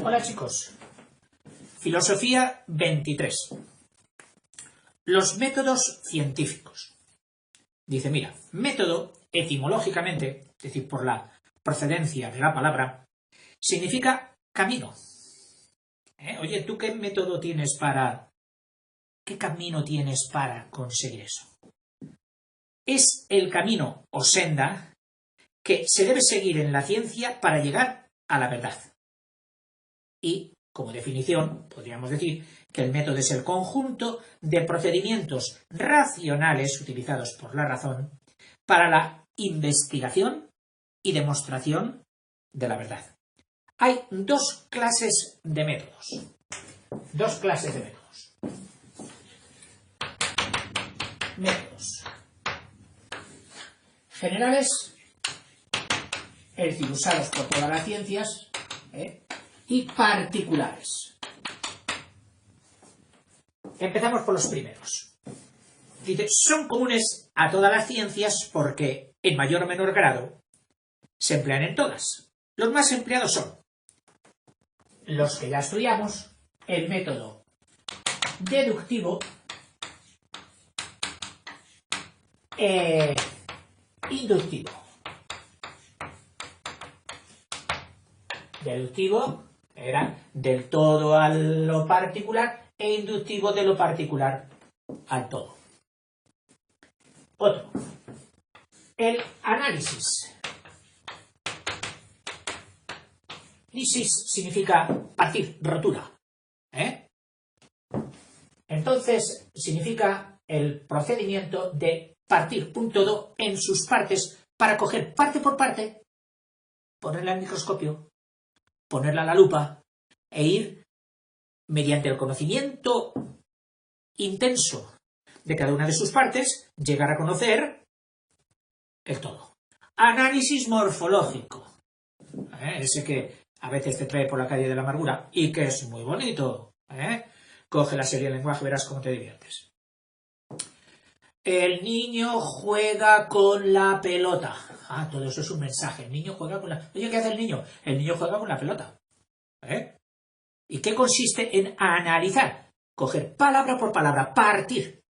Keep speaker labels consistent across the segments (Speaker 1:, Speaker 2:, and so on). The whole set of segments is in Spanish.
Speaker 1: Hola chicos, Filosofía 23. Los métodos científicos. Dice, mira, método etimológicamente, es decir, por la procedencia de la palabra, significa camino. Oye, ¿tú qué método tienes qué camino tienes para conseguir eso? Es el camino o senda que se debe seguir en la ciencia para llegar a la verdad. Y, como definición, podríamos decir que el método es el conjunto de procedimientos racionales utilizados por la razón para la investigación y demostración de la verdad. Hay dos clases de métodos. Métodos generales, es decir, usados por todas las ciencias, y particulares. Empezamos por los primeros. Dice, son comunes a todas las ciencias porque, en mayor o menor grado, se emplean en todas. Los más empleados son los que ya estudiamos, el método deductivo, inductivo. Deductivo era del todo a lo particular e inductivo de lo particular al todo. Otro. El análisis. Lisis significa partir, rotura. Entonces significa el procedimiento de partir un todo en sus partes para coger parte por parte, ponerla al microscopio, ponerla a la lupa e ir, mediante el conocimiento intenso de cada una de sus partes, llegar a conocer el todo. Análisis morfológico. Ese que a veces te trae por la calle de la amargura y que es muy bonito. Coge la serie de lenguaje, verás cómo te diviertes. El niño juega con la pelota. Todo eso es un mensaje. El niño juega con la... Oye, ¿qué hace el niño? El niño juega con la pelota. ¿Y qué consiste en analizar? Coger palabra por palabra, partir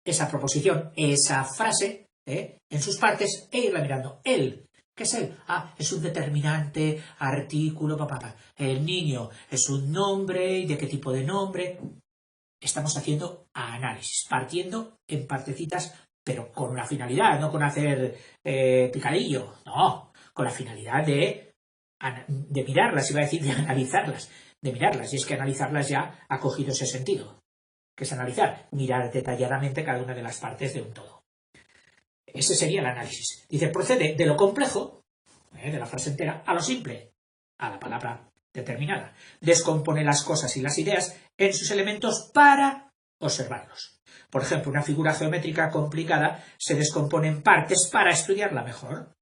Speaker 1: esa proposición, esa frase, en sus partes e irla mirando. Él, ¿qué es él? Es un determinante, artículo, papá. El niño es un nombre, ¿y de qué tipo de nombre? Estamos haciendo análisis, partiendo en partecitas, pero con una finalidad, no con hacer picadillo, no, con la finalidad de mirarlas, iba a decir de analizarlas, de mirarlas, y es que analizarlas ya ha cogido ese sentido, que es analizar, mirar detalladamente cada una de las partes de un todo. Ese sería el análisis. Dice, procede de lo complejo, de la frase entera, a lo simple, a la palabra determinada. Descompone las cosas y las ideas en sus elementos para observarlos. Por ejemplo, una figura geométrica complicada se descompone en partes para estudiarla mejor.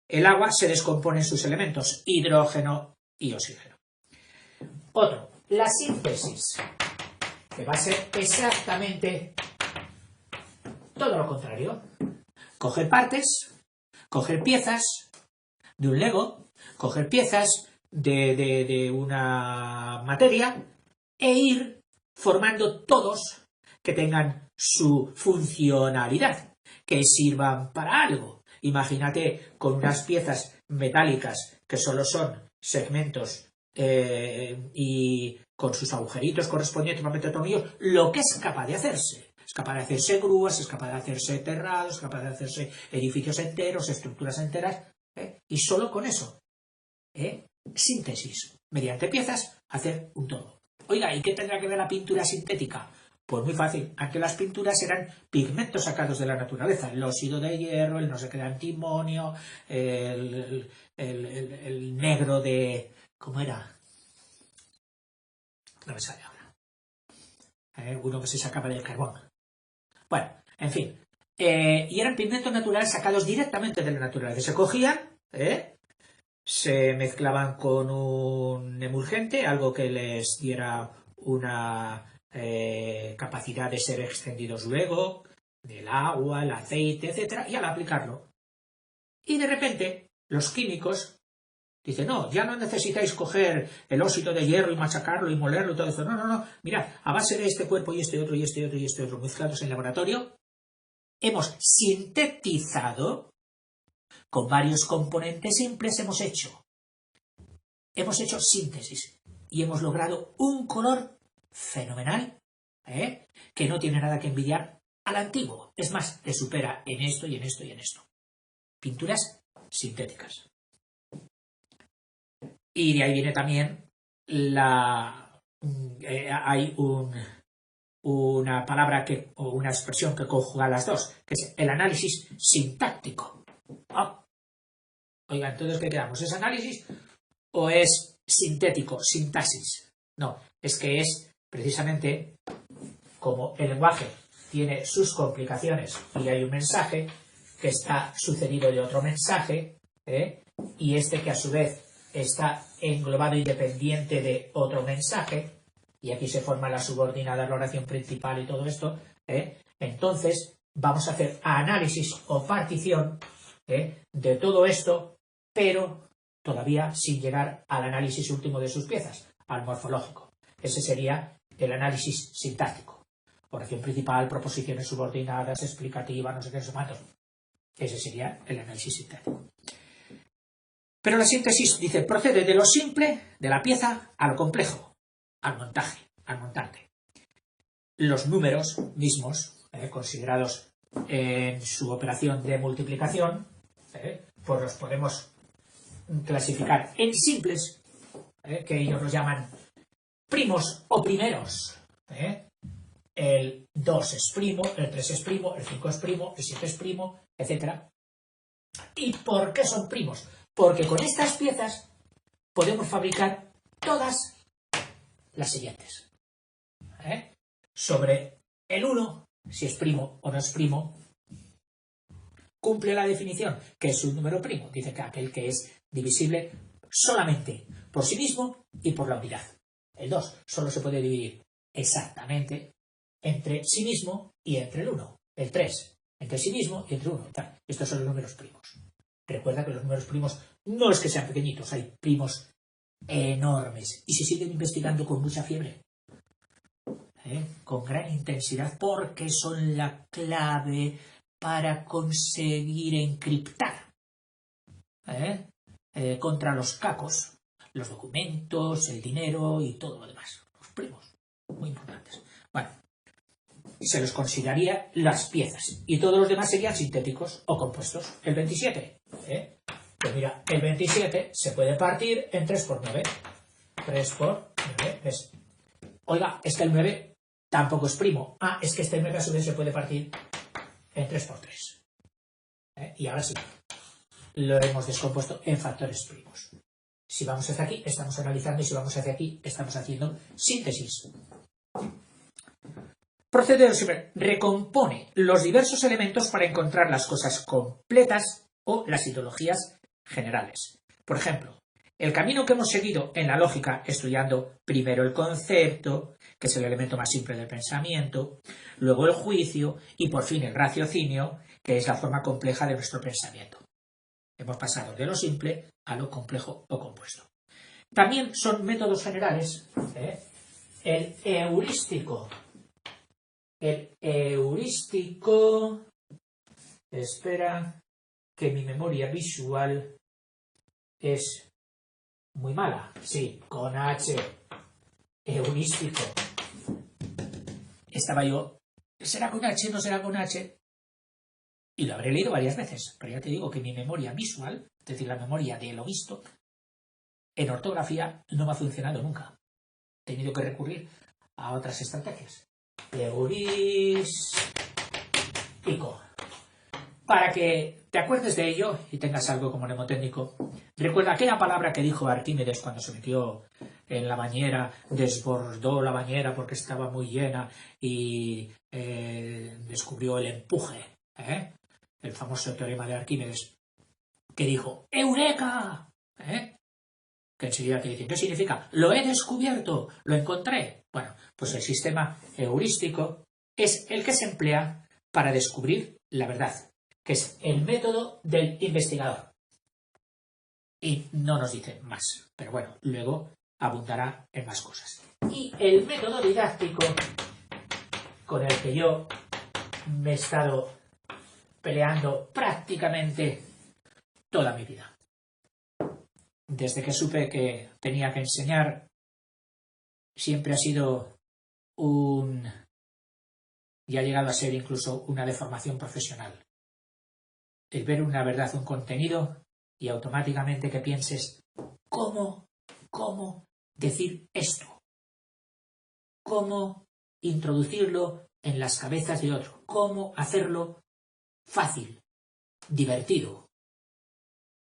Speaker 1: El agua se descompone en sus elementos, hidrógeno y oxígeno. Otro, la síntesis, que va a ser exactamente todo lo contrario. Coger partes, coger piezas de un Lego, coger piezas de una materia e ir formando todos que tengan su funcionalidad, que sirvan para algo. Imagínate con unas piezas metálicas que solo son segmentos y con sus agujeritos correspondientes para meter tornillos, lo que es capaz de hacerse. Es capaz de hacerse grúas, es capaz de hacerse terrados, es capaz de hacerse edificios enteros, estructuras enteras, y solo con eso, síntesis, mediante piezas, hacer un todo. Oiga, ¿y qué tendrá que ver la pintura sintética? Pues muy fácil, antes las pinturas eran pigmentos sacados de la naturaleza, el óxido de hierro, el no sé qué de antimonio, el negro de... ¿cómo era? No me sale ahora. Uno que se sacaba del carbón. Bueno, en fin. Y eran pigmentos naturales sacados directamente de la naturaleza. Se cogían, se mezclaban con un emulgente, algo que les diera una capacidad de ser extendidos luego, del agua, el aceite, etc. Y al aplicarlo. Y de repente, los químicos Dice, no, ya no necesitáis coger el óxido de hierro y machacarlo y molerlo y todo eso. No, no, no. Mirad, a base de este cuerpo y este otro y este otro y este otro mezclados en laboratorio, hemos sintetizado con varios componentes simples, hemos hecho síntesis y hemos logrado un color fenomenal, que no tiene nada que envidiar al antiguo. Es más, le supera en esto y en esto y en esto. Pinturas sintéticas. Y de ahí viene también hay una palabra o una expresión que conjuga las dos, que es el análisis sintáctico. Oiga, entonces, ¿qué quedamos? ¿Es análisis o es sintético, sintaxis? No, es que es precisamente como el lenguaje tiene sus complicaciones y hay un mensaje que está sucedido de otro mensaje, y este que a su vez está englobado y dependiente de otro mensaje, y aquí se forma la subordinada, la oración principal y todo esto, entonces vamos a hacer análisis o partición de todo esto, pero todavía sin llegar al análisis último de sus piezas, al morfológico. Ese sería el análisis sintáctico. Oración principal, proposiciones subordinadas, explicativas, no sé qué, cuántos. Ese sería el análisis sintáctico. Pero la síntesis, dice, procede de lo simple, de la pieza, a lo complejo, al montaje, al montante. Los números mismos, considerados en su operación de multiplicación, pues los podemos clasificar en simples, que ellos los llaman primos o primeros. El 2 es primo, el 3 es primo, el 5 es primo, el 7 es primo, etc. ¿Y por qué son primos? Porque con estas piezas podemos fabricar todas las siguientes. Sobre el 1, si es primo o no es primo, cumple la definición, que es un número primo. Dice que aquel que es divisible solamente por sí mismo y por la unidad. El 2 solo se puede dividir exactamente entre sí mismo y entre el 1. El 3 entre sí mismo y entre 1. Estos son los números primos. Recuerda que los números primos no es que sean pequeñitos, hay primos enormes y se siguen investigando con mucha fiebre, con gran intensidad, porque son la clave para conseguir encriptar contra los cacos los documentos, el dinero y todo lo demás. Los primos, muy importantes. Bueno, se los consideraría las piezas y todos los demás serían sintéticos o compuestos. El 27, pues mira, el 27 se puede partir en 3 por 9. 3 por 9 es... Oiga, es que el 9 tampoco es primo. Es que este 9 a su vez se puede partir en 3 por 3. Y ahora sí, lo hemos descompuesto en factores primos. Si vamos hacia aquí, estamos analizando, y si vamos hacia aquí, estamos haciendo síntesis. Procede siempre, recompone los diversos elementos para encontrar las cosas completas o las ideologías generales. Por ejemplo, el camino que hemos seguido en la lógica, estudiando primero el concepto, que es el elemento más simple del pensamiento, luego el juicio y por fin el raciocinio, que es la forma compleja de nuestro pensamiento. Hemos pasado de lo simple a lo complejo o compuesto. También son métodos generales, el heurístico. El heurístico, espera, que mi memoria visual es muy mala. Sí, con H, heurístico. Estaba yo, ¿será con H? ¿No será con H? Y lo habré leído varias veces, pero ya te digo que mi memoria visual, es decir, la memoria de lo visto, en ortografía no me ha funcionado nunca. He tenido que recurrir a otras estrategias. Heurístico. Para que te acuerdes de ello y tengas algo como mnemotécnico, recuerda aquella palabra que dijo Arquímedes cuando se metió en la bañera, desbordó la bañera porque estaba muy llena y descubrió el empuje, el famoso teorema de Arquímedes, que dijo ¡Eureka! Que enseguida te dice, ¿qué significa? Lo he descubierto, lo encontré. Bueno, pues el sistema heurístico es el que se emplea para descubrir la verdad, que es el método del investigador. Y no nos dice más. Pero bueno, luego abundará en más cosas. Y el método didáctico con el que yo me he estado peleando prácticamente toda mi vida. Desde que supe que tenía que enseñar, siempre ha sido y ha llegado a ser incluso una deformación profesional. El ver una verdad, un contenido, y automáticamente que pienses, ¿cómo decir esto? ¿Cómo introducirlo en las cabezas de otro? ¿Cómo hacerlo fácil, divertido,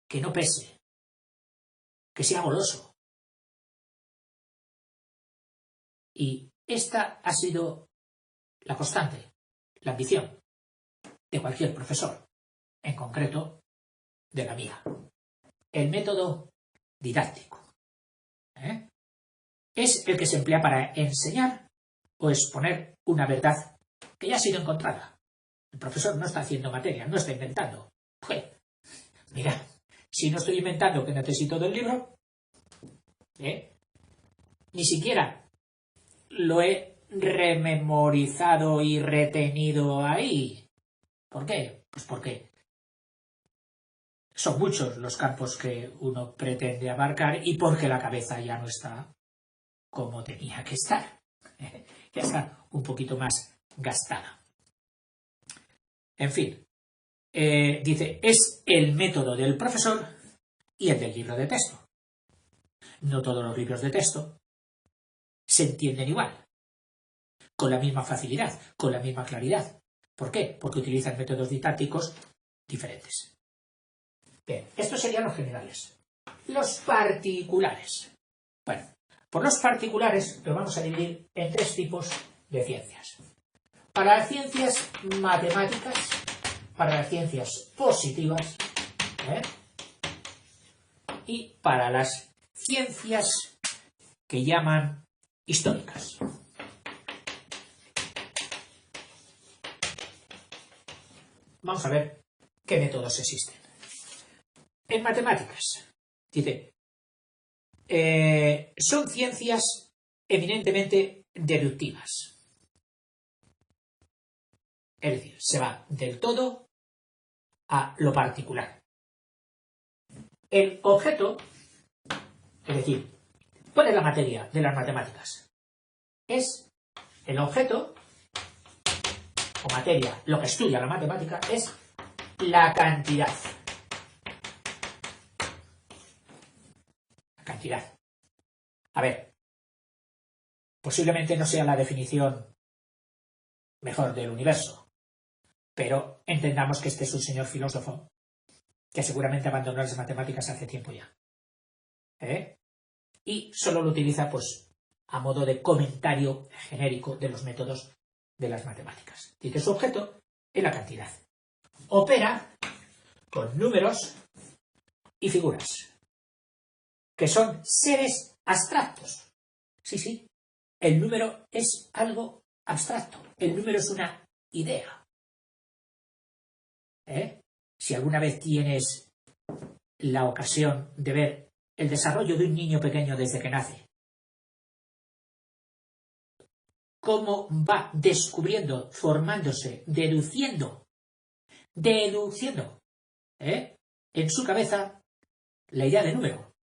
Speaker 1: que no pese, que sea goloso? Y esta ha sido la constante, la ambición de cualquier profesor, en concreto de la mía. El método didáctico es el que se emplea para enseñar o exponer una verdad que ya ha sido encontrada. El profesor no está haciendo materia, no está inventando. Pues, mira, si no estoy inventando que necesito del libro, ni siquiera lo he rememorizado y retenido ahí. ¿Por qué? Pues porque son muchos los campos que uno pretende abarcar y porque la cabeza ya no está como tenía que estar. Ya está un poquito más gastada. En fin, dice, es el método del profesor y el del libro de texto. No todos los libros de texto se entienden igual, con la misma facilidad, con la misma claridad. ¿Por qué? Porque utilizan métodos didácticos diferentes. Bien, estos serían los generales. Los particulares. Bueno, por los particulares los vamos a dividir en 3 tipos de ciencias. Para las ciencias matemáticas, para las ciencias positivas, y para las ciencias que llaman históricas. Vamos a ver qué métodos existen. En matemáticas, dice, son ciencias eminentemente deductivas. Es decir, se va del todo a lo particular. El objeto, es decir, ¿cuál es la materia de las matemáticas? Es el objeto, o materia, lo que estudia la matemática, es la cantidad. La cantidad. A ver, posiblemente no sea la definición mejor del universo, pero entendamos que este es un señor filósofo que seguramente abandonó las matemáticas hace tiempo ya. Y solo lo utiliza, pues, a modo de comentario genérico de los métodos de las matemáticas. Dice, su objeto es la cantidad. Opera con números y figuras, que son seres abstractos. Sí, sí, el número es algo abstracto. El número es una idea. Si alguna vez tienes la ocasión de ver el desarrollo de un niño pequeño desde que nace, cómo va descubriendo, formándose, deduciendo, en su cabeza la idea de número.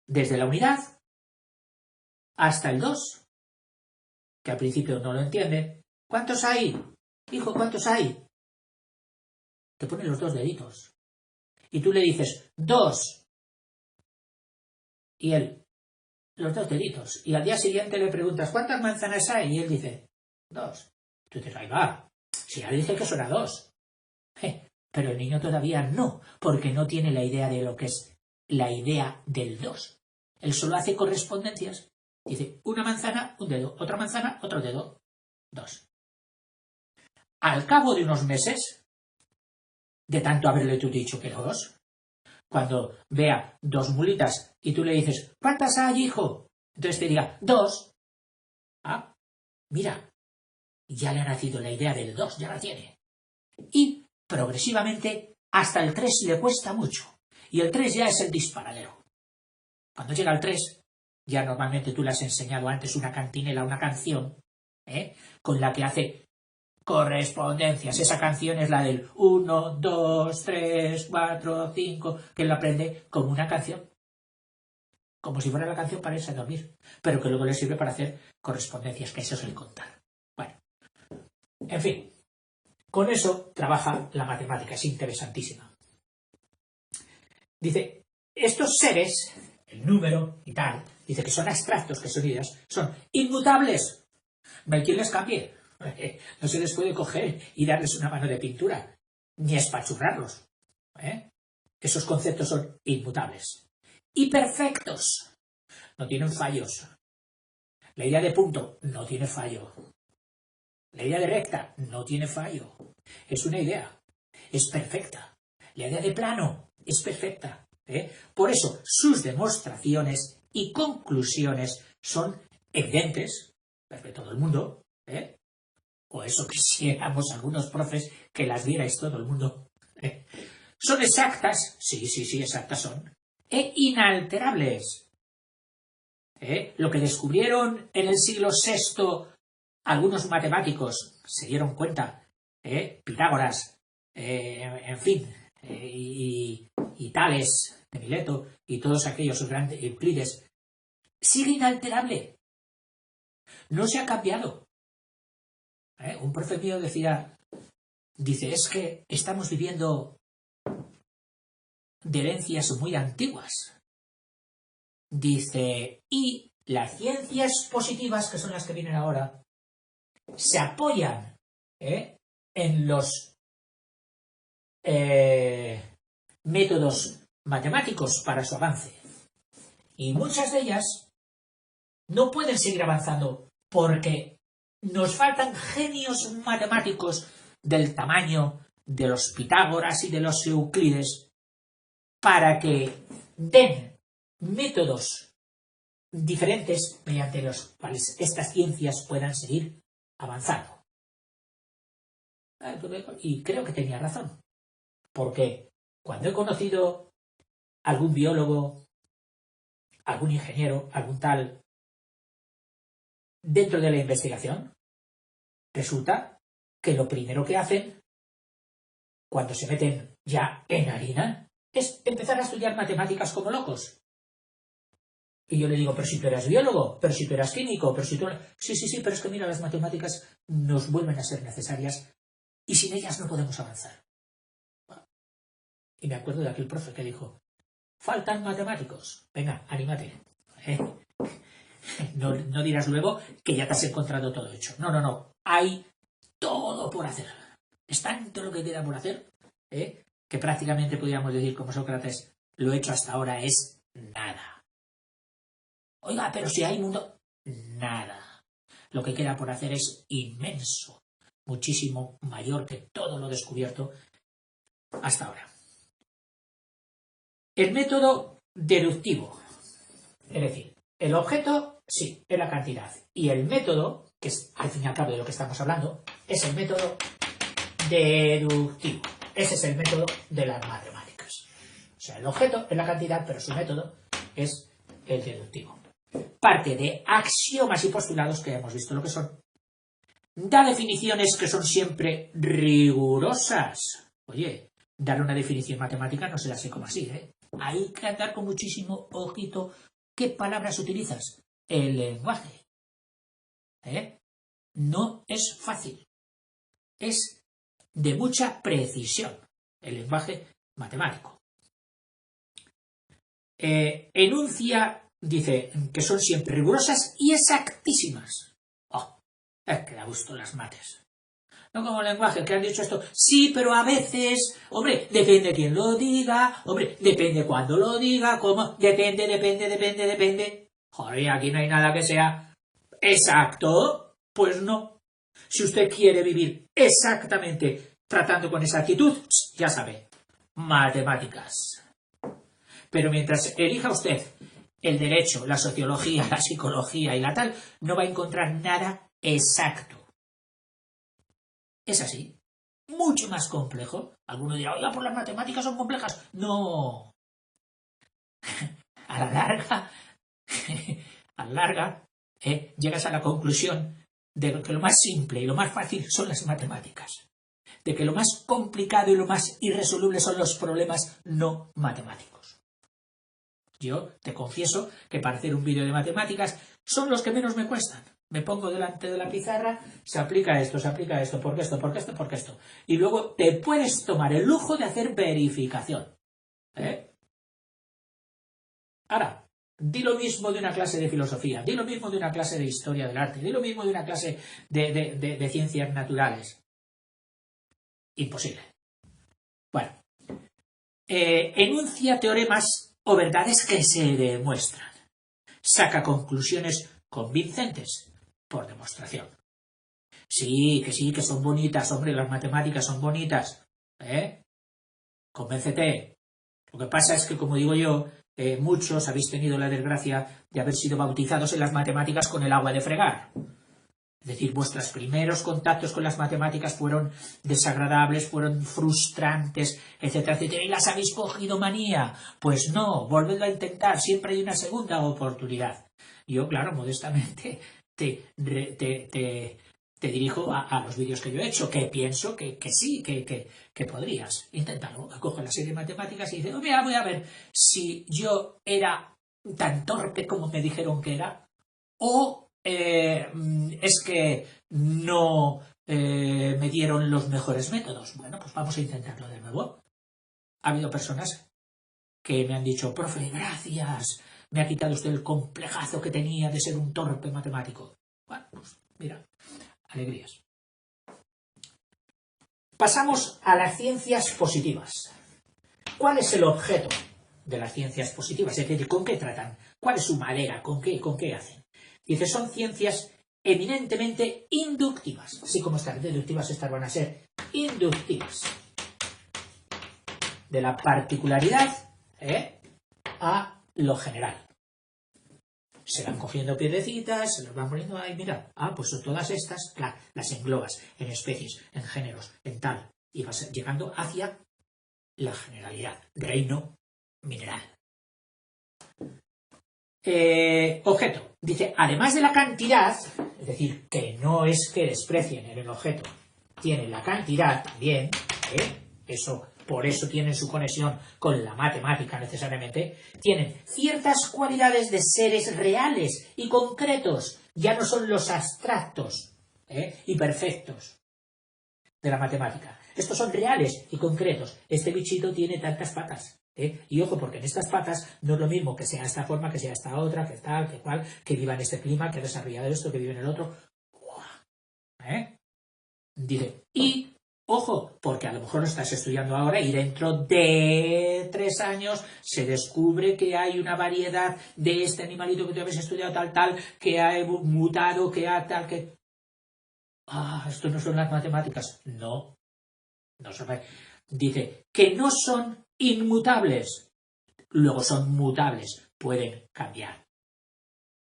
Speaker 1: Desde la unidad hasta el 2, que al principio no lo entiende. ¿Cuántos hay? Hijo, ¿cuántos hay? Te pone los 2 deditos. Y tú le dices, 2. Y él, los 2 deditos. Y al día siguiente le preguntas, ¿cuántas manzanas hay? Y él dice, 2. Tú dices, ahí va. Si ya le dije que eso era 2. Pero el niño todavía no, porque no tiene la idea de lo que es la idea del 2. Él solo hace correspondencias. Dice, una manzana, un dedo, otra manzana, otro dedo, 2. Al cabo de unos meses, de tanto haberle tú dicho que 2, cuando vea 2 mulitas y tú le dices, ¿cuántas hay, hijo? Entonces te diga, 2. Ah, mira, ya le ha nacido la idea del 2, ya la tiene. Y progresivamente hasta el 3 le cuesta mucho. Y el 3 ya es el disparadero. Cuando llega el 3, ya normalmente tú le has enseñado antes una cantinela, una canción, con la que hace correspondencias. Esa canción es la del 1, 2, 3, 4, 5, que lo aprende como una canción. Como si fuera la canción para irse a dormir, pero que luego le sirve para hacer correspondencias, que eso es el contar. Bueno, en fin, con eso trabaja la matemática, es interesantísima. Dice, estos seres, el número y tal, dice que son abstractos, que son ideas, son inmutables. No hay quien les cambie. No se les puede coger y darles una mano de pintura, ni espachurrarlos. Esos conceptos son inmutables. Y perfectos. No tienen fallos. La idea de punto no tiene fallo. La idea de recta no tiene fallo. Es una idea. Es perfecta. La idea de plano es perfecta. Por eso sus demostraciones y conclusiones son evidentes para todo el mundo. O eso quisiéramos algunos profes que las vierais todo el mundo. Son exactas. Sí, exactas son. E inalterables. Lo que descubrieron en el siglo VI algunos matemáticos se dieron cuenta, Pitágoras, en fin, y Tales, de Mileto, y todos aquellos grandes Euclides, sigue inalterable. No se ha cambiado. Un profe mío dice, es que estamos viviendo de herencias muy antiguas. Dice, y las ciencias positivas, que son las que vienen ahora, se apoyan en los métodos matemáticos para su avance. Y muchas de ellas no pueden seguir avanzando porque nos faltan genios matemáticos del tamaño de los Pitágoras y de los Euclides para que den métodos diferentes mediante los cuales estas ciencias puedan seguir avanzando. Y creo que tenía razón, porque cuando he conocido algún biólogo, algún ingeniero, algún tal, dentro de la investigación, resulta que lo primero que hacen, cuando se meten ya en harina, es empezar a estudiar matemáticas como locos. Y yo le digo, pero si tú eras biólogo, pero si tú eras químico, pero si tú... Sí, pero es que mira, las matemáticas nos vuelven a ser necesarias y sin ellas no podemos avanzar. Y me acuerdo de aquel profe que dijo, faltan matemáticos, venga, anímate. No dirás luego que ya te has encontrado todo hecho. No, hay todo por hacer. Es tanto lo que queda por hacer, que prácticamente podríamos decir como Sócrates, lo hecho hasta ahora es nada. Oiga, pero si hay mundo... Nada. Lo que queda por hacer es inmenso, muchísimo mayor que todo lo descubierto hasta ahora. El método deductivo, es decir, el objeto, sí, es la cantidad, y el método, que es al fin y al cabo de lo que estamos hablando, es el método deductivo. Ese es el método de las matemáticas. O sea, el objeto es la cantidad, pero su método es el deductivo. Parte de axiomas y postulados que ya hemos visto lo que son. Da definiciones que son siempre rigurosas. Oye, dar una definición matemática no se da así como así, Hay que andar con muchísimo ojito qué palabras utilizas. El lenguaje. No es fácil. Es de mucha precisión el lenguaje matemático. Enuncia, dice, que son siempre rigurosas y exactísimas. Es que da gusto las mates. No como el lenguaje, que han dicho esto, sí, pero a veces, hombre, depende quién lo diga, hombre, depende cuándo lo diga, cómo, depende. Joder, aquí no hay nada que sea exacto, pues no. Si usted quiere vivir exactamente tratando con esa actitud, ya sabe, matemáticas. Pero mientras elija usted el derecho, la sociología, la psicología y la tal, no va a encontrar nada exacto. Es así. Mucho más complejo. Alguno dirá, oiga, por las matemáticas son complejas. No. a la larga, a la larga, llegas a la conclusión de que lo más simple y lo más fácil son las matemáticas, de que lo más complicado y lo más irresoluble son los problemas no matemáticos. Yo te confieso que para hacer un vídeo de matemáticas son los que menos me cuestan. Me pongo delante de la pizarra, se aplica esto, porque esto, porque esto, porque esto. Y luego te puedes tomar el lujo de hacer verificación. Ahora, di lo mismo de una clase de filosofía, di lo mismo de una clase de historia del arte, di lo mismo de una clase de ciencias naturales. Imposible. Bueno, enuncia teoremas o verdades que se demuestran. Saca conclusiones convincentes por demostración. Sí, que son bonitas, hombre, las matemáticas son bonitas. Convéncete. Lo que pasa es que, como digo yo, muchos habéis tenido la desgracia de haber sido bautizados en las matemáticas con el agua de fregar. Es decir, vuestros primeros contactos con las matemáticas fueron desagradables, fueron frustrantes, etcétera, etcétera, y las habéis cogido manía. Pues no, volvedlo a intentar, siempre hay una segunda oportunidad. Yo, claro, modestamente te dirijo a los vídeos que yo he hecho, que pienso que sí, que podrías intentarlo. Coge la serie de matemáticas y dices, mira, voy a ver si yo era tan torpe como me dijeron que era, o es que no me dieron los mejores métodos. Bueno, pues vamos a intentarlo de nuevo. Ha habido personas que me han dicho, profe, gracias, me ha quitado usted el complejazo que tenía de ser un torpe matemático. Bueno, pues mira, alegrías. Pasamos a las ciencias positivas. ¿Cuál es el objeto de las ciencias positivas? Es decir, ¿con qué tratan? ¿Cuál es su madera? ¿Con qué hacen? Dice, son ciencias eminentemente inductivas. Así como estas deductivas, estas van a ser inductivas. De la particularidad a lo general. Se van cogiendo piedrecitas, se los van poniendo ahí, mira, pues todas estas, claro, las englobas en especies, en géneros, en tal, y vas llegando hacia la generalidad, reino mineral. Objeto. Dice, además de la cantidad, es decir, que no es que desprecien el objeto, tiene la cantidad también, por eso tienen su conexión con la matemática necesariamente, tienen ciertas cualidades de seres reales y concretos, ya no son los abstractos y perfectos de la matemática. Estos son reales y concretos. Este bichito tiene tantas patas. Y ojo, porque en estas patas no es lo mismo que sea esta forma, que sea esta otra, que tal, que cual, que viva en este clima, que ha desarrollado esto, que vive en el otro. Dice, y ojo, porque a lo mejor lo estás estudiando ahora y dentro de 3 años se descubre que hay una variedad de este animalito que tú habías estudiado tal, que ha mutado, que ha tal, que... esto no son las matemáticas. No son... Dice que no son inmutables, luego son mutables, pueden cambiar.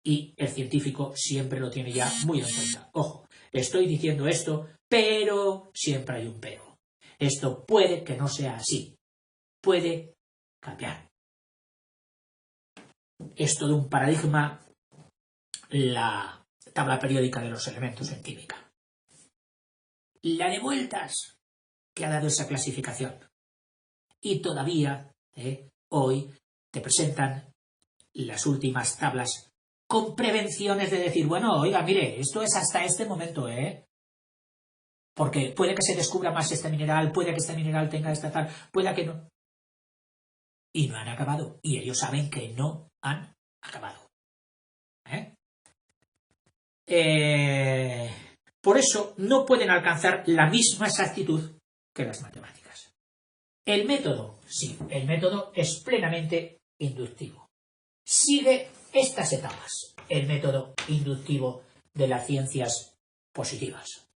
Speaker 1: Y el científico siempre lo tiene ya muy en cuenta. Ojo, estoy diciendo esto, pero siempre hay un pero. Esto puede que no sea así. Puede cambiar. Esto de un paradigma, la tabla periódica de los elementos en química. La de vueltas que ha dado esa clasificación. Y todavía, hoy, te presentan las últimas tablas con prevenciones de decir, bueno, oiga, mire, esto es hasta este momento, porque puede que se descubra más este mineral, puede que este mineral tenga esta tal, puede que no. Y no han acabado. Y ellos saben que no han acabado. Por eso no pueden alcanzar la misma exactitud que las matemáticas. El método, sí, el método es plenamente inductivo. Sigue estas etapas, el método inductivo de las ciencias positivas,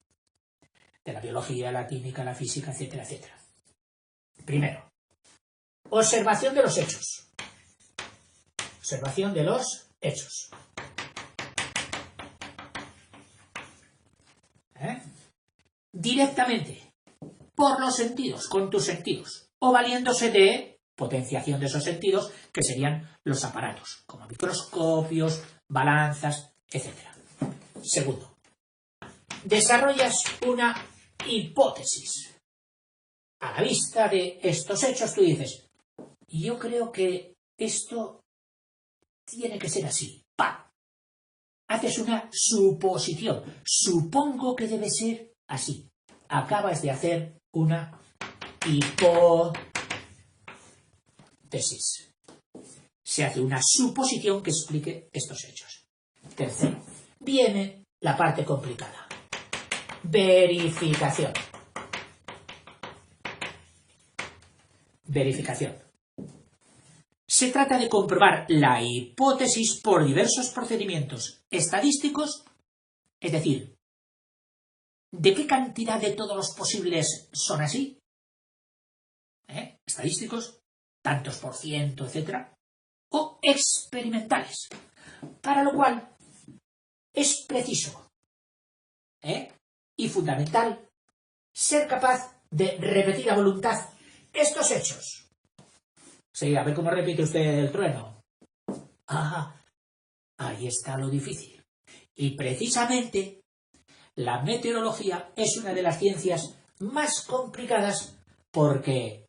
Speaker 1: de la biología, la química, la física, etcétera, etcétera. Primero, observación de los hechos. Observación de los hechos. Directamente, por los sentidos, con tus sentidos, o valiéndose de potenciación de esos sentidos, que serían los aparatos, como microscopios, balanzas, etc. Segundo, desarrollas una hipótesis. A la vista de estos hechos, tú dices, yo creo que esto tiene que ser así. ¡Pam! Haces una suposición. Supongo que debe ser así. Acabas de hacer una hipótesis. Se hace una suposición que explique estos hechos. Tercero, viene la parte complicada. Verificación. Verificación. Se trata de comprobar la hipótesis por diversos procedimientos estadísticos, es decir, ¿de qué cantidad de todos los posibles son así? Estadísticos, tantos por ciento, etc. O experimentales, para lo cual es preciso y fundamental ser capaz de repetir a voluntad estos hechos. Sí, a ver cómo repite usted el trueno. Ah, ahí está lo difícil. Y precisamente la meteorología es una de las ciencias más complicadas porque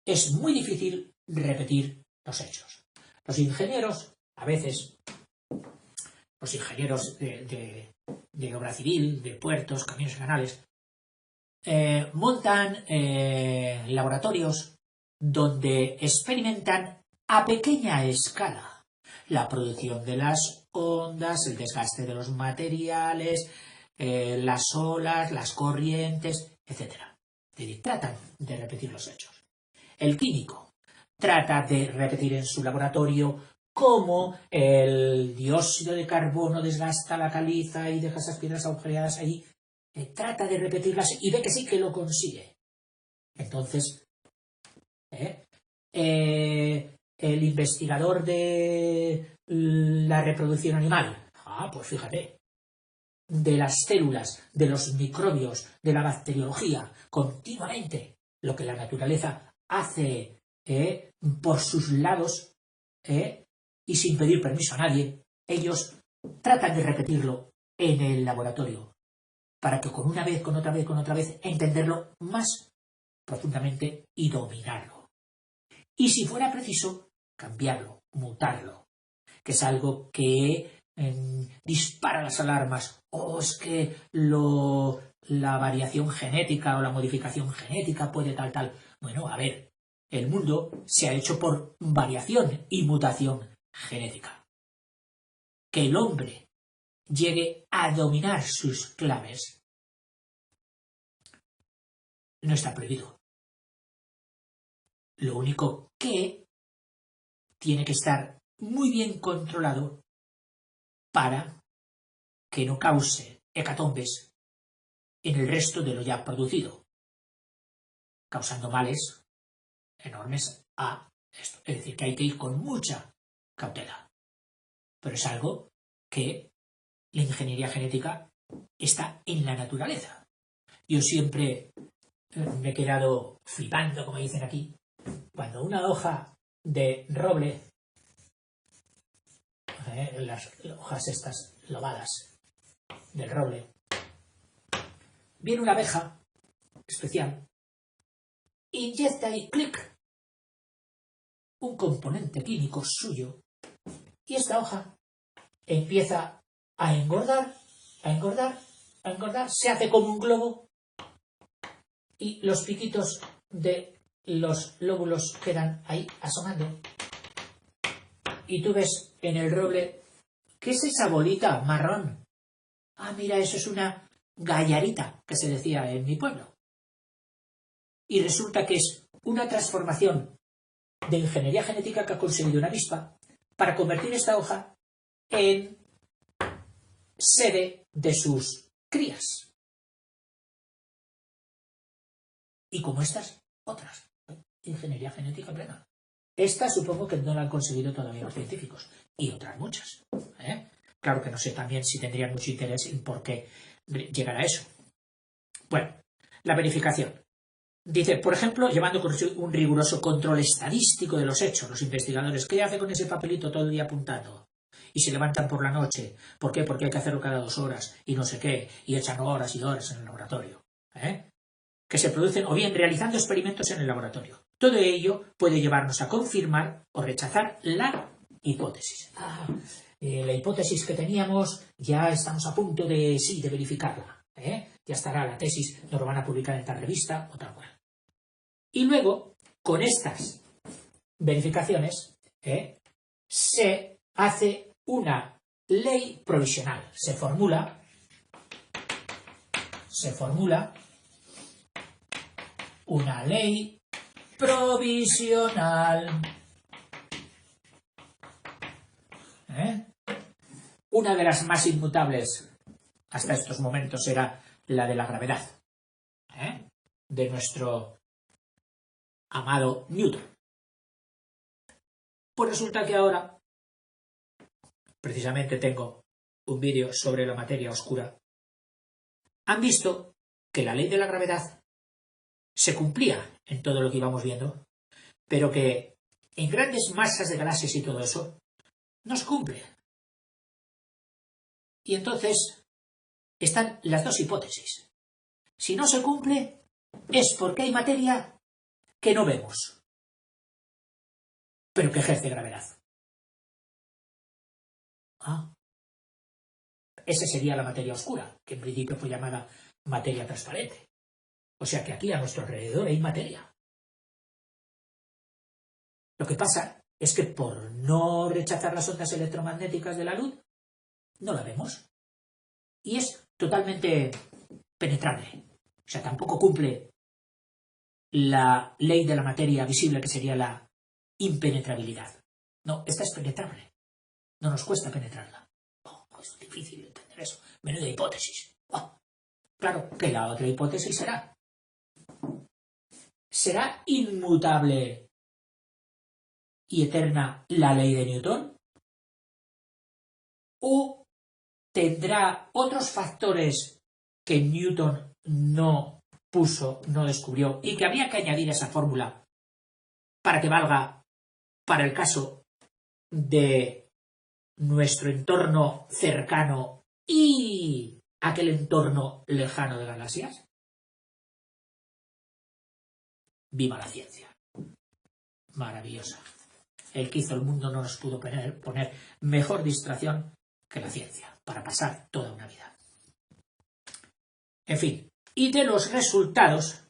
Speaker 1: es muy difícil repetir los hechos. Los ingenieros, a veces, los ingenieros de obra civil, de puertos, caminos y canales, montan laboratorios donde experimentan a pequeña escala la producción de las ondas, el desgaste de los materiales, las olas, las corrientes, etc. Es decir, tratan de repetir los hechos. El químico trata de repetir en su laboratorio cómo el dióxido de carbono desgasta la caliza y deja esas piedras agujereadas ahí. Trata de repetirlas y ve que sí que lo consigue. Entonces, el investigador de la reproducción animal, pues fíjate, de las células, de los microbios, de la bacteriología, continuamente lo que la naturaleza hace por sus lados y sin pedir permiso a nadie, ellos tratan de repetirlo en el laboratorio para que con una vez, con otra vez, con otra vez, entenderlo más profundamente y dominarlo. Y si fuera preciso, cambiarlo, mutarlo, que es algo que dispara las alarmas, o es que la variación genética o la modificación genética puede tal. Bueno, a ver, el mundo se ha hecho por variación y mutación genética. Que el hombre llegue a dominar sus claves no está prohibido. Lo único que tiene que estar muy bien controlado para que no cause hecatombes en el resto de lo ya producido, causando males enormes a esto. Es decir, que hay que ir con mucha cautela. Pero es algo que la ingeniería genética está en la naturaleza. Yo siempre me he quedado flipando, como dicen aquí, cuando una hoja de roble, las hojas estas lobadas del roble, viene una abeja especial, inyecta ahí, clic, un componente químico suyo, y esta hoja empieza a engordar, se hace como un globo, y los piquitos de los lóbulos quedan ahí asomando. Y tú ves en el roble, ¿qué es esa bolita marrón? Ah, mira, eso es una gallarita, que se decía en mi pueblo. Y resulta que es una transformación de ingeniería genética que ha conseguido una avispa para convertir esta hoja en sede de sus crías. Y como estas, otras. Ingeniería genética plena. Esta supongo que no la han conseguido todavía los científicos. Y otras muchas. Claro que no sé también si tendrían mucho interés en por qué llegar a eso. Bueno, la verificación. Dice, por ejemplo, llevando un riguroso control estadístico de los hechos, los investigadores, ¿qué hace con ese papelito todo el día apuntando? Y se levantan por la noche. ¿Por qué? Porque hay que hacerlo cada 2 horas y no sé qué, y echan horas y horas en el laboratorio. Que se producen o bien realizando experimentos en el laboratorio. Todo ello puede llevarnos a confirmar o rechazar la hipótesis. La hipótesis que teníamos ya estamos a punto de verificarla. Ya estará la tesis, nos lo van a publicar en tal revista o tal cual. Y luego, con estas verificaciones, se hace una ley provisional. Se formula una ley provisional. Una de las más inmutables hasta estos momentos era la de la gravedad, de nuestro amado Newton. Pues resulta que ahora, precisamente tengo un vídeo sobre la materia oscura, han visto que la ley de la gravedad se cumplía en todo lo que íbamos viendo, pero que en grandes masas de galaxias y todo eso no se cumple. Y entonces están las dos hipótesis. Si no se cumple, es porque hay materia que no vemos, pero que ejerce gravedad. Esa sería la materia oscura, que en principio fue llamada materia transparente. O sea que aquí a nuestro alrededor hay materia. Lo que pasa es que por no rechazar las ondas electromagnéticas de la luz, no la vemos. Y es totalmente penetrable. O sea, tampoco cumple la ley de la materia visible, que sería la impenetrabilidad. No, esta es penetrable. No nos cuesta penetrarla. Es difícil entender eso. Menuda hipótesis. Claro que la otra hipótesis ¿será inmutable y eterna la ley de Newton? ¿O tendrá otros factores que Newton no descubrió y que habría que añadir a esa fórmula para que valga para el caso de nuestro entorno cercano y aquel entorno lejano de galaxias? Viva la ciencia. Maravillosa. El que hizo el mundo no nos pudo poner mejor distracción que la ciencia para pasar toda una vida. En fin, y de los resultados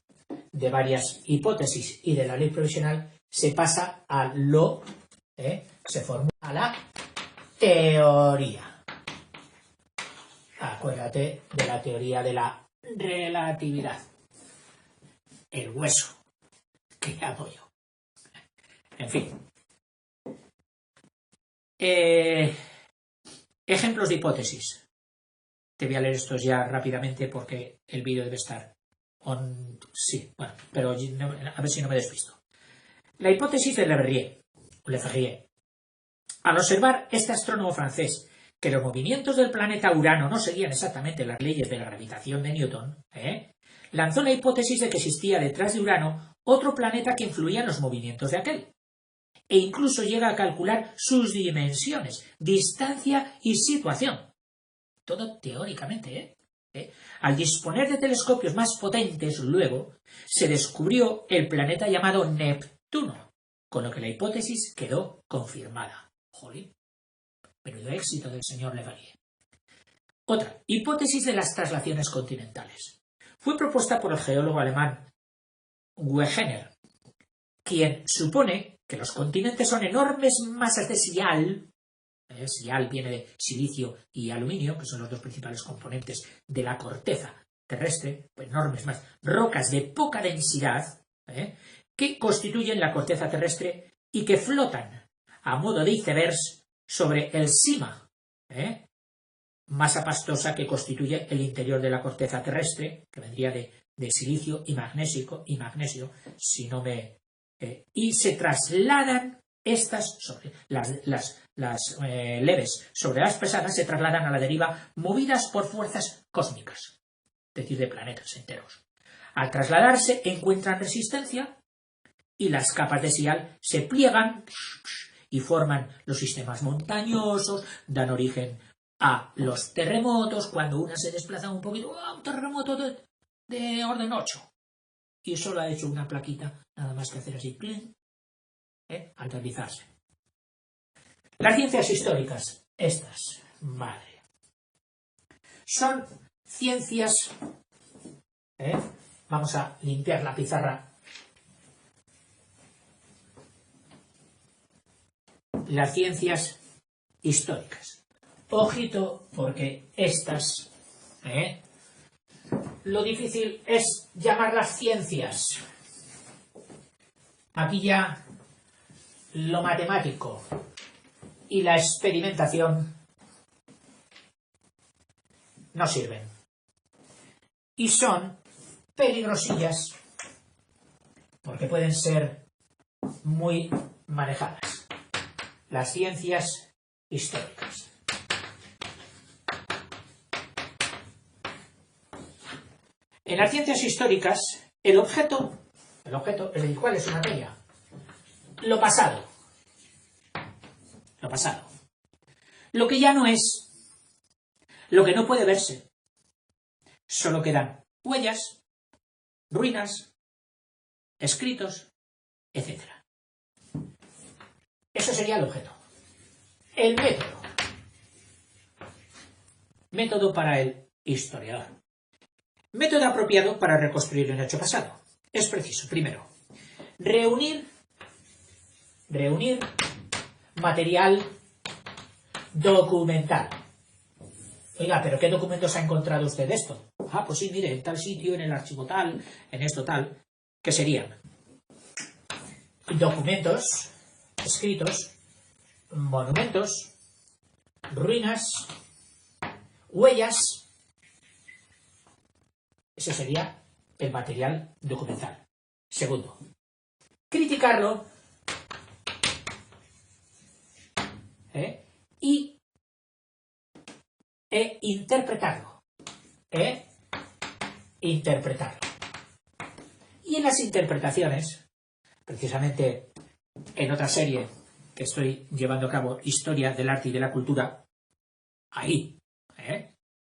Speaker 1: de varias hipótesis y de la ley provisional se pasa a se formula la teoría. Acuérdate de la teoría de la relatividad. El hueso que llamo yo. En fin. Ejemplos de hipótesis. Te voy a leer estos ya rápidamente porque el vídeo debe estar sí, bueno, pero a ver si no me despisto. La hipótesis de Le Verrier. Al observar este astrónomo francés que los movimientos del planeta Urano no seguían exactamente las leyes de la gravitación de Newton, lanzó la hipótesis de que existía detrás de Urano otro planeta que influía en los movimientos de aquel, e incluso llega a calcular sus dimensiones, distancia y situación. Todo teóricamente, Al disponer de telescopios más potentes, luego, se descubrió el planeta llamado Neptuno, con lo que la hipótesis quedó confirmada. Jolín, menudo éxito del señor Le Verrier. Otra, hipótesis de las traslaciones continentales. Fue propuesta por el geólogo alemán Wegener, quien supone que los continentes son enormes masas de sial. Sial viene de silicio y aluminio, que son los dos principales componentes de la corteza terrestre, enormes masas, rocas de poca densidad, que constituyen la corteza terrestre y que flotan a modo de icebergs sobre el sima, masa pastosa que constituye el interior de la corteza terrestre, que vendría de silicio y magnesio, y se trasladan estas sobre las leves sobre las pesadas, se trasladan a la deriva movidas por fuerzas cósmicas, es decir, de planetas enteros. Al trasladarse encuentran resistencia y las capas de sial se pliegan y forman los sistemas montañosos, dan origen a los terremotos, cuando una se desplaza un poquito, un terremoto de orden 8. Y solo ha hecho una plaquita, nada más que hacer así, al deslizarse. Las ciencias históricas, estas, madre, son ciencias, vamos a limpiar la pizarra. Las ciencias históricas. Ojito, porque estas, lo difícil es llamarlas ciencias. Aquí ya lo matemático y la experimentación no sirven. Y son peligrosillas porque pueden ser muy manejadas. Las ciencias históricas. En las ciencias históricas, el objeto, es decir, ¿cuál es su materia? Lo pasado. Lo pasado. Lo que ya no es, lo que no puede verse. Solo quedan huellas, ruinas, escritos, etc. Eso sería el objeto. El método. Método para el historiador. Método apropiado para reconstruir un hecho pasado. Es preciso, primero, reunir material documental. Oiga, ¿pero qué documentos ha encontrado usted de esto? Ah, pues sí, mire, en tal sitio, en el archivo tal, en esto tal. ¿Qué serían? Documentos, escritos, monumentos, ruinas, huellas. Ese sería el material documental. Segundo, criticarlo e interpretarlo. Y en las interpretaciones, precisamente en otra serie que estoy llevando a cabo, Historia del Arte y de la Cultura, ahí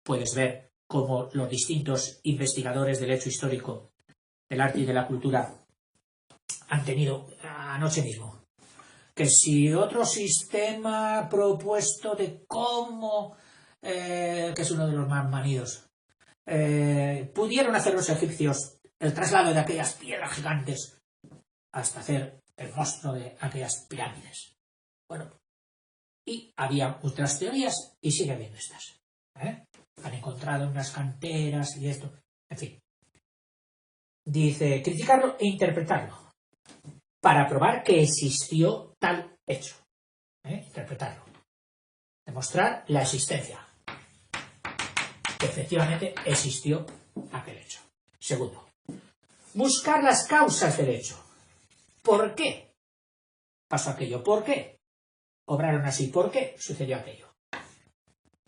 Speaker 1: puedes ver cómo los distintos investigadores del hecho histórico, del arte y de la cultura han tenido anoche mismo. Que si otro sistema propuesto de cómo, que es uno de los más manidos, pudieron hacer los egipcios el traslado de aquellas piedras gigantes hasta hacer el monstruo de aquellas pirámides. Bueno, y había otras teorías y sigue habiendo estas. Han encontrado unas canteras y esto, en fin. Dice, criticarlo e interpretarlo para probar que existió tal hecho. Interpretarlo. Demostrar la existencia. Que efectivamente existió aquel hecho. Segundo, buscar las causas del hecho. ¿Por qué pasó aquello? ¿Por qué obraron así? ¿Por qué sucedió aquello?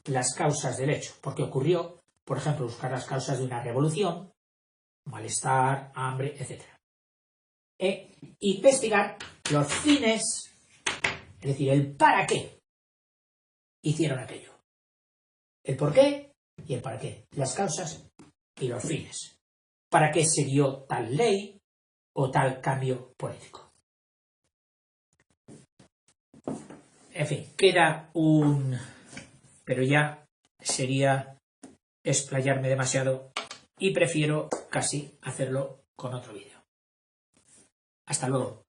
Speaker 1: Las causas del hecho. ¿Por qué ocurrió? Por ejemplo, buscar las causas de una revolución, malestar, hambre, etc. Investigar los fines, es decir, el para qué hicieron aquello. El por qué y el para qué. Las causas y los fines. ¿Para qué se dio tal ley o tal cambio político? En fin, queda un... pero ya sería explayarme demasiado y prefiero casi hacerlo con otro vídeo. Hasta luego.